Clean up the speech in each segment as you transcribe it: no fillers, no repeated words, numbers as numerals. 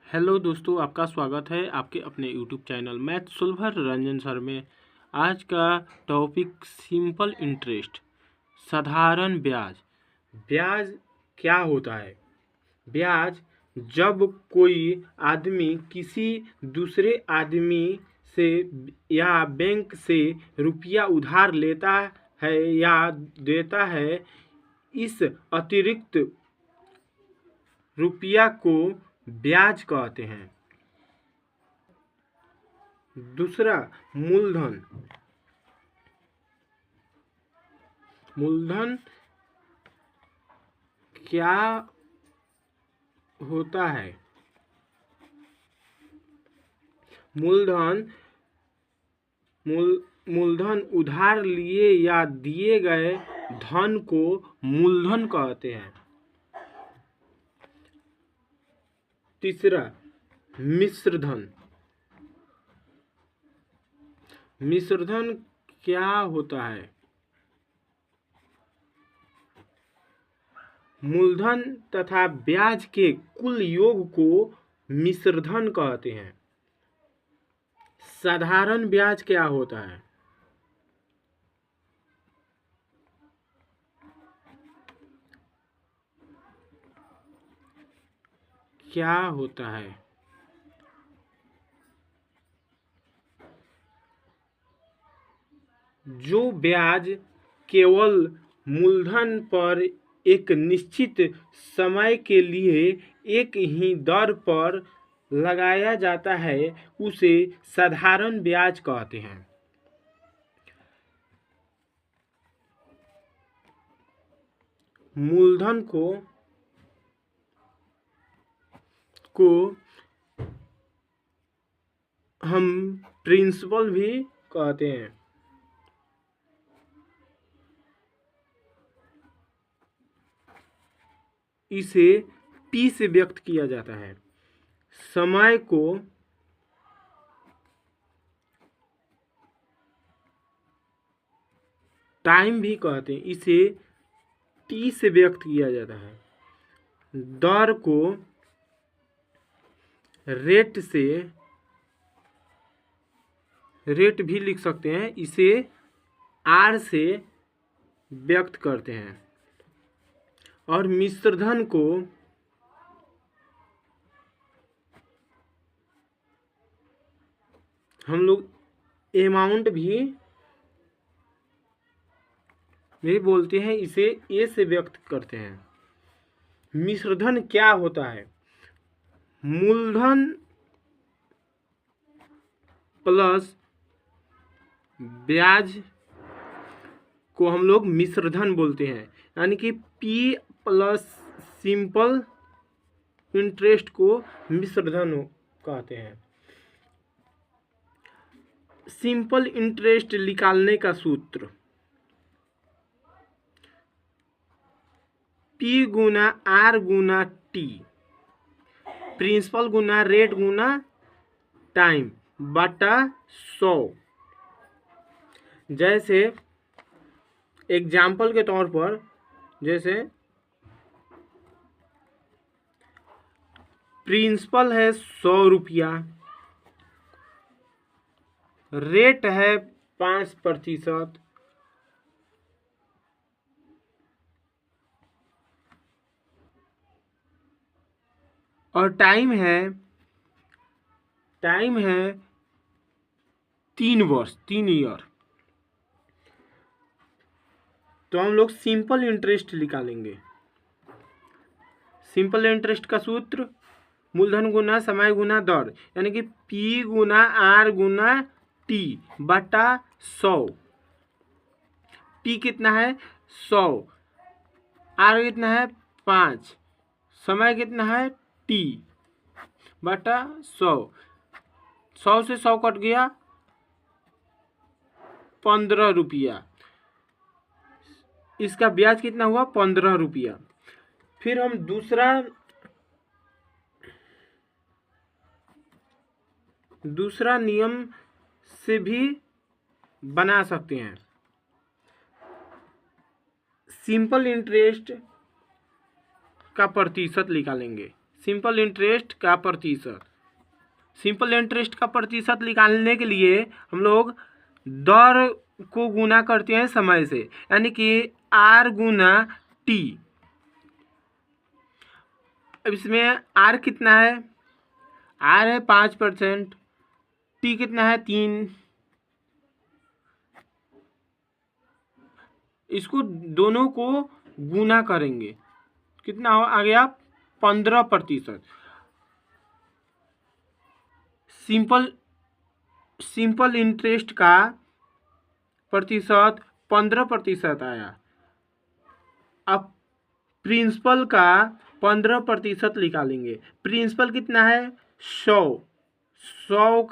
Hello दोस्तों, आपका स्वागत है आपके अपने यूट्यूब चैनल मैथ सुलभर रंजन सर में। आज का टॉपिक सिंपल इंटरेस्ट, साधारण ब्याज। ब्याज क्या होता है? ब्याज जब कोई आदमी किसी दूसरे आदमी से या बैंक से रुपया उधार लेता है या देता है, इस अतिरिक्त रुपया को ब्याज कहते हैं। दूसरा, मूलधन। मूलधन क्या होता है? मूलधन उधार लिए या दिए गए धन को मूलधन कहते हैं। तीसरा, मिश्रधन। मिश्रधन क्या होता है? मूलधन तथा ब्याज के कुल योग को मिश्रधन कहते हैं। साधारण ब्याज क्या होता है? क्या होता है? जो ब्याज केवल मूलधन पर एक निश्चित समय के लिए एक ही दर पर लगाया जाता है, उसे साधारण ब्याज कहते हैं। मूलधन को हम प्रिंसिपल भी कहते हैं। इसे P से व्यक्त किया जाता है। समय को टाइम भी कहते हैं। इसे T से व्यक्त किया जाता है। दर को रेट भी लिख सकते हैं। इसे R से व्यक्त करते हैं। और मिश्रधन को हम लोग अमाउंट भी बोलते हैं। इसे A से व्यक्त करते हैं। मिश्रधन क्या होता है? मूलधन प्लस ब्याज को हम लोग मिश्रधन बोलते हैं, यानी कि P प्लस सिंपल इंटरेस्ट को मिश्रधन कहते हैं। सिंपल इंटरेस्ट निकालने का सूत्र P गुना R गुना T, प्रिंसिपल गुना रेट गुना टाइम बटा 100। जैसे एग्जाम्पल के तौर पर, जैसे प्रिंसिपल है 100 रुपया, रेट है 5%, और टाइम है 3 वर्ष, 3 ईयर। तो हम लोग सिंपल इंटरेस्ट निकालेंगे। सिंपल इंटरेस्ट का सूत्र मूलधन गुना समय गुना दर, यानी कि P गुना R गुना T बटा 100। P कितना है? 100। R कितना है? 5। समय कितना है? T बटा 100। 100 से 100 कट गया, 15 रुपया। इसका ब्याज कितना हुआ? 15 रुपया। फिर हम दूसरा नियम से भी बना सकते हैं। सिंपल इंटरेस्ट का प्रतिशत निकालेंगे। सिंपल इंटरेस्ट का प्रतिशत। सिंपल इंटरेस्ट का प्रतिशत निकालने के लिए हम लोग दर को गुना करते हैं समय से, यानी कि आर गुना टी। अब इसमें आर कितना है, आर है 5%, टी कितना है 3। इसको दोनों को गुना करेंगे, कितना आ गया 15%। सिंपल इंटरेस्ट का प्रतिशत 15% आया। अब प्रिंसिपल का 15% निकालेंगे। प्रिंसिपल कितना है 100, 100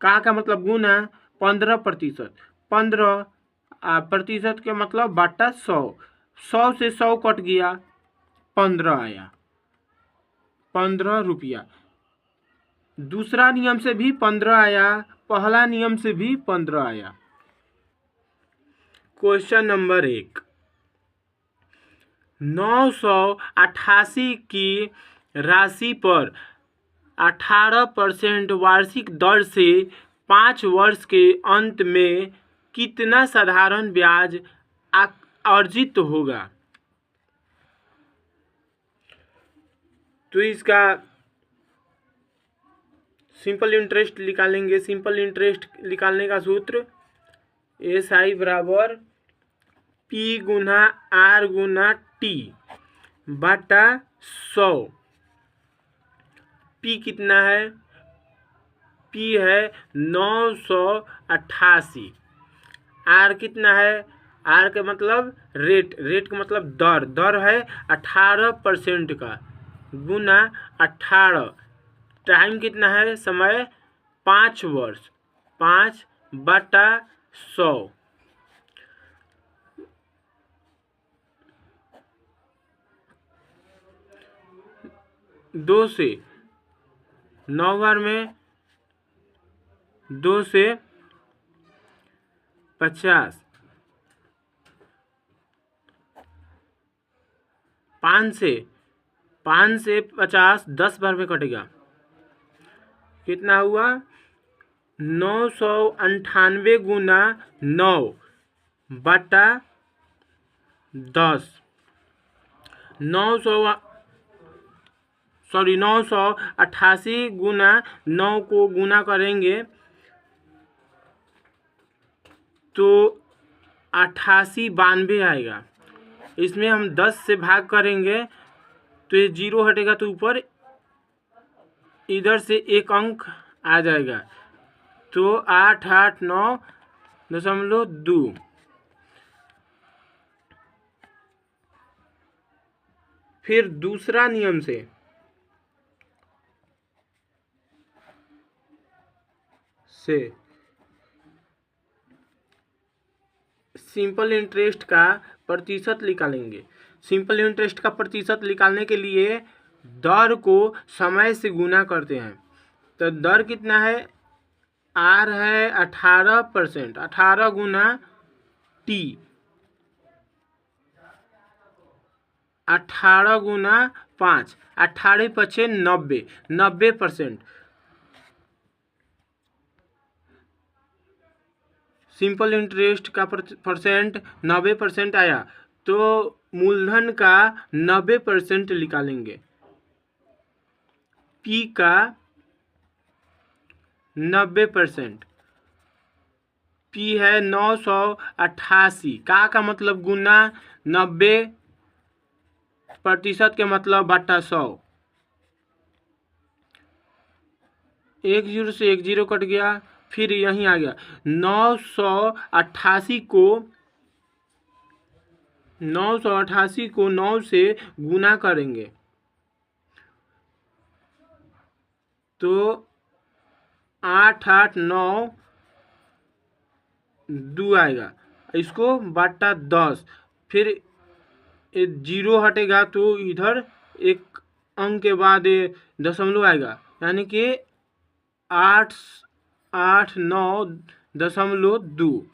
का मतलब गुना 15%, 15 प्रतिशत के मतलब बटा 100, 100 से 100 कट गया, 15 आया, 15 रुपया। दूसरा नियम से भी 15 आया, पहला नियम से भी 15 आया। क्वेश्चन नंबर 1, 988 की राशि पर 18% वार्षिक दर से 5 वर्ष के अंत में कितना साधारण ब्याज अर्जित होगा। तो इसका सिंपल इंटरेस्ट निकालेंगे। सिंपल इंटरेस्ट निकालने का सूत्र SI बराबर P गुना R गुना T बटा 100। P कितना है, P है 988। R कितना है, R का मतलब रेट, रेट का मतलब दर, दर है 18% का गुना 18। टाइम कितना है, समय 5 वर्ष, 5 बटा 100। 2 से 9 बार में 2 से 50, 5 से 50 10 बार में कटेगा, कितना हुआ 998 गुना 9 बटा 10। 988 गुना 9 को गुना करेंगे तो 8892 आएगा। इसमें हम 10 से भाग करेंगे तो ये 0 हटेगा तो ऊपर इधर से एक अंक आ जाएगा, तो 889.2। फिर दूसरा नियम से सिंपल इंटरेस्ट का प्रतिशत निकालेंगे। सिंपल इंटरेस्ट का प्रतिशत निकालने के लिए दर को समय से गुना करते हैं। तो दर कितना है, R है 18%, 18 गुना T, 18 गुना 5, 18 पचे 90, 90%। सिंपल इंटरेस्ट का परसेंट 90% आया, तो मूलधन का 90% निकालेंगे। P का 90%, P है 988, का मतलब गुना 90% के मतलब बटा 100। 1 0 से 1 0 कट गया, फिर यहीं आ गया 988 को 9 से गुना करेंगे तो 8892 आएगा। इसको बटा 10, फिर 0 हटेगा तो इधर एक अंक के बाद दशमलव आएगा, यानी कि 889.2।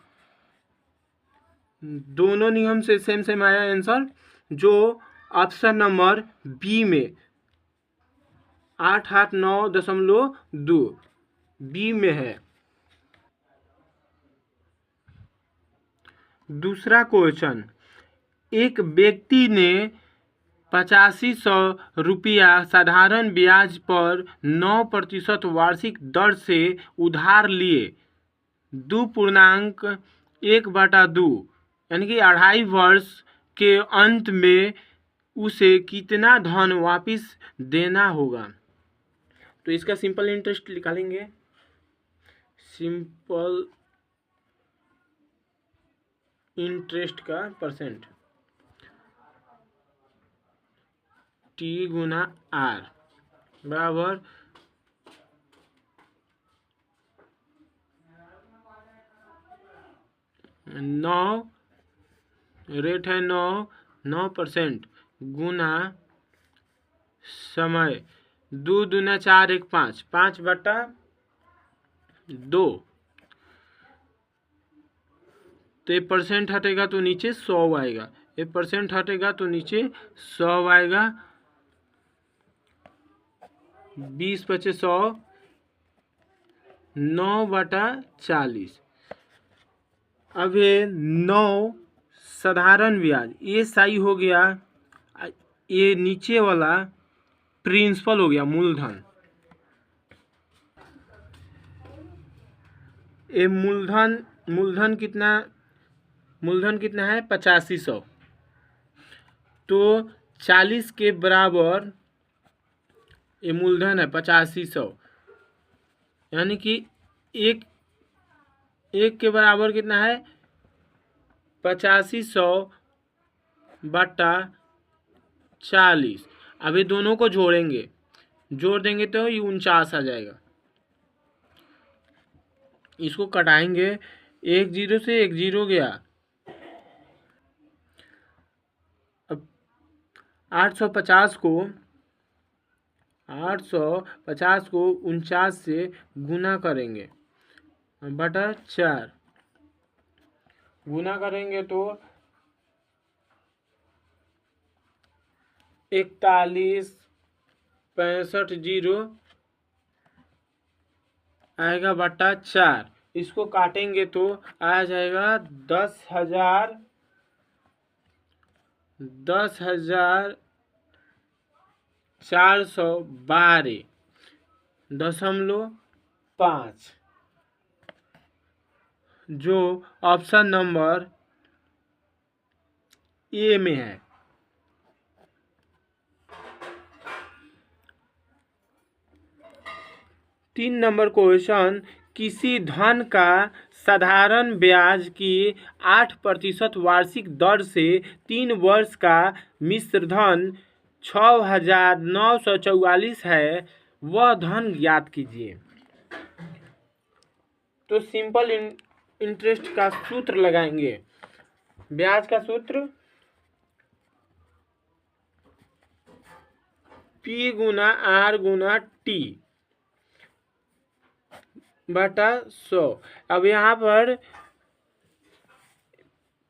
दोनों नियम से सेम आया आंसर, जो ऑप्शन नंबर बी में 889.2 बी में है। दूसरा क्वेश्चन, एक व्यक्ति ने 8500 रुपया साधारण ब्याज पर 9% वार्षिक दर से उधार लिए 2.1/2 यानी कि 2.5 वर्ष के अंत में उसे कितना धन वापस देना होगा। तो इसका सिंपल इंटरेस्ट निकालेंगे। सिंपल इंटरेस्ट का परसेंट T गुना R बराबर 9, रेट है 9% गुना समय 2 दूना 4 1 5 5/2। तो ये परसेंट हटेगा तो नीचे 100 आएगा, ये परसेंट हटेगा तो नीचे 100 आएगा। 20 × 100 9/40। अब ये 9 साधारण ब्याज, ये सही हो गया। ये नीचे वाला प्रिंसिपल हो गया, मूलधन। ये मूलधन कितना है 8500। तो 40 के बराबर ये मूलधन है 8500, यानी कि एक के बराबर कितना है 8500/40। अब ये दोनों को जोड़ देंगे तो ये 49 आ जाएगा। इसको कटाएंगे, 1 0 से 1 0 गया। अब 850 को 49 से गुना करेंगे बटा 4। गुना करेंगे तो 41 65 0 आएगा बटा 4। इसको काटेंगे तो आ जाएगा 10,412.5, जो ऑप्शन नंबर ए में है। तीन नंबर क्वेश्चन, किसी धन का साधारण ब्याज की 8% वार्षिक दर से 3 वर्ष का मिश्र धन 6,944 है, वह धन ज्ञात कीजिए। तो सिंपल इंटरेस्ट का सूत्र लगाएंगे। ब्याज का सूत्र P गुना R गुना T बटा 100। अब यहाँ पर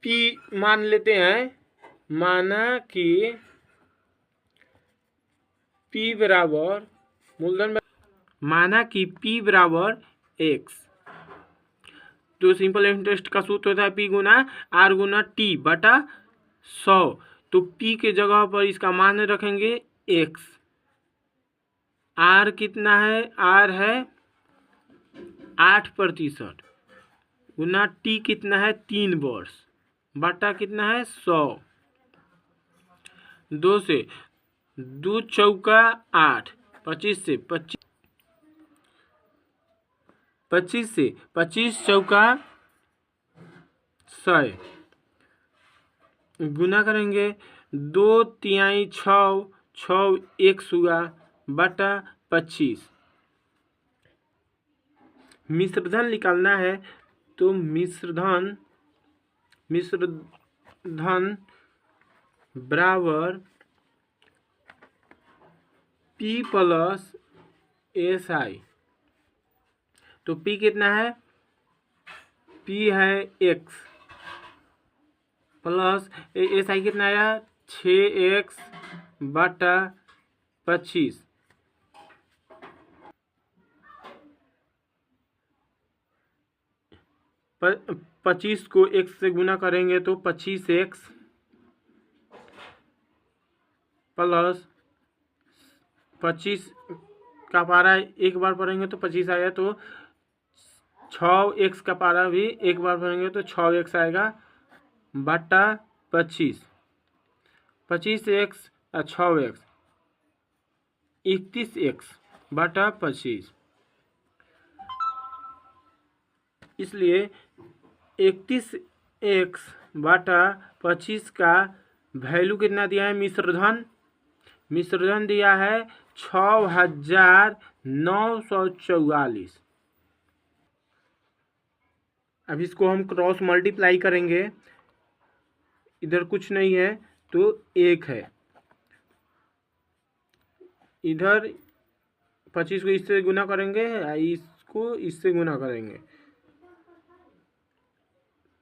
P मान लेते हैं, माना कि P बराबर मूलधन, माना कि P बराबर X। तो सिंपल इंटरेस्ट का सूत्र होता है P गुना R गुना T बटा 100। तो P के जगह पर इसका मान रखेंगे X। R कितना है, R है 8% गुना T कितना है 3 वर्ष बटा कितना है 100। 2 से 2 चौका 8, 25 से 25 चौका 100 गुना करेंगे 2 तिहाई 6 1 हुआ बटा 25। मिश्रधन निकालना है तो मिश्रधन बराबर P प्लस SI। तो P कितना है, P है X प्लस SI कितना आया 6x बटा 25। 25 को x से गुना करेंगे तो 25x प्लस 25 का पारा एक बार पढ़ेंगे तो 25 आएगा, तो 6x का पारा भी एक बार पढ़ेंगे तो 6x आएगा बटा 25। 25x 6x 31x बटा 25। इसलिए 31x बटा 25 का वैल्यू कितना दिया है? मिश्रधन दिया है 6944। अब इसको हम क्रॉस मल्टीप्लाई करेंगे, इधर कुछ नहीं है तो 1 है, इधर 25 को इससे गुना करेंगे, इसको इससे गुना करेंगे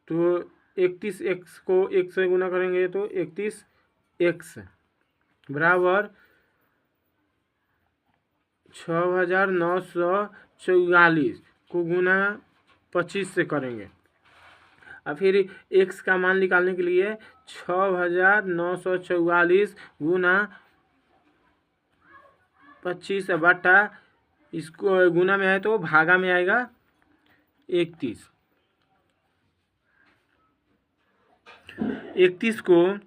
तो 31x को 1 से गुना करेंगे तो 31x बराबर 6944 को गुना 25 से करेंगे। और फिर x का मान निकालने के लिए 6944 गुना 25 बटा, इसको गुना में है तो भागा में आएगा 31। 31 को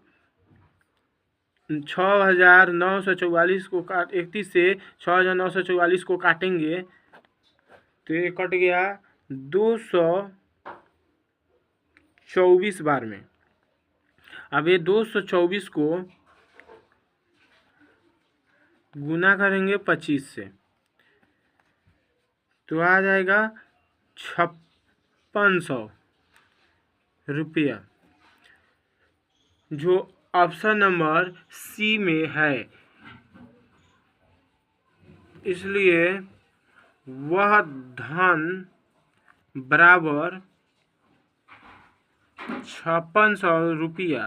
6944 को काट, 31 से 6944 को काटेंगे तो ये कट गया 224 बार में। अब ये 224 को गुना करेंगे 25 से तो आ जाएगा 5600 रुपया, जो ऑप्शन नंबर सी में है। इसलिए वह धन बराबर 5600 रुपया